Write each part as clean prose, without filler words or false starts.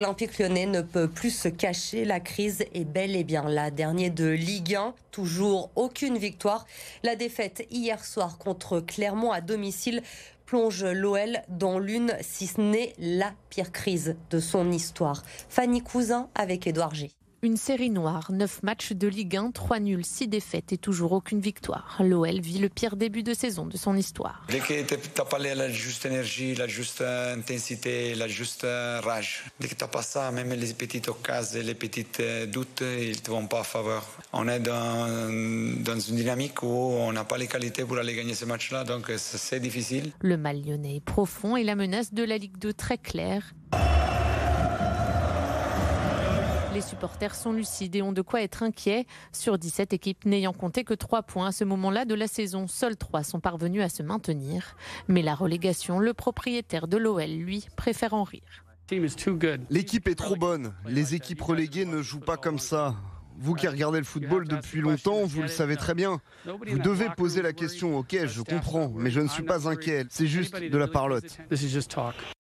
L'Olympique Lyonnais ne peut plus se cacher, la crise est bel et bien là. Dernier de Ligue 1, toujours aucune victoire. La défaite hier soir contre Clermont à domicile plonge l'OL dans l'une, si ce n'est la pire crise de son histoire. Fanny Cousin avec Édouard G. Une série noire, 9 matchs de Ligue 1, 3 nuls, 6 défaites et toujours aucune victoire. L'OL vit le pire début de saison de son histoire. Dès que tu n'as pas la juste énergie, la juste intensité, la juste rage, dès que tu n'as pas ça, même les petites occasions, les petites doutes, ils ne te vont pas à faveur. On est dans une dynamique où on n'a pas les qualités pour aller gagner ce match-là, donc c'est difficile. Le mal lyonnais est profond et la menace de la Ligue 2 très claire. Les supporters sont lucides et ont de quoi être inquiets. Sur 17 équipes n'ayant compté que 3 points à ce moment-là de la saison, seules 3 sont parvenues à se maintenir. Mais la relégation, le propriétaire de l'OL, lui, préfère en rire. L'équipe est trop bonne. Les équipes reléguées ne jouent pas comme ça. Vous qui regardez le football depuis longtemps, vous le savez très bien. Vous devez poser la question, ok, je comprends, mais je ne suis pas inquiet. C'est juste de la parlotte.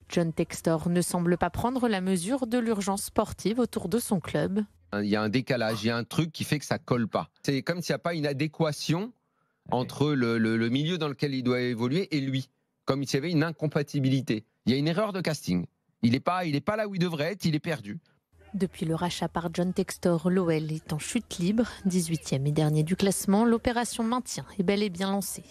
John Textor ne semble pas prendre la mesure de l'urgence sportive autour de son club. Il y a un décalage, il y a un truc qui fait que ça colle pas. C'est comme s'il n'y a pas une adéquation entre le milieu dans lequel il doit évoluer et lui. Comme s'il y avait une incompatibilité. Il y a une erreur de casting. Il n'est pas là où il devrait être, il est perdu. Depuis le rachat par John Textor, l'OL est en chute libre. 18e et dernier du classement, l'opération maintien est bel et bien lancée.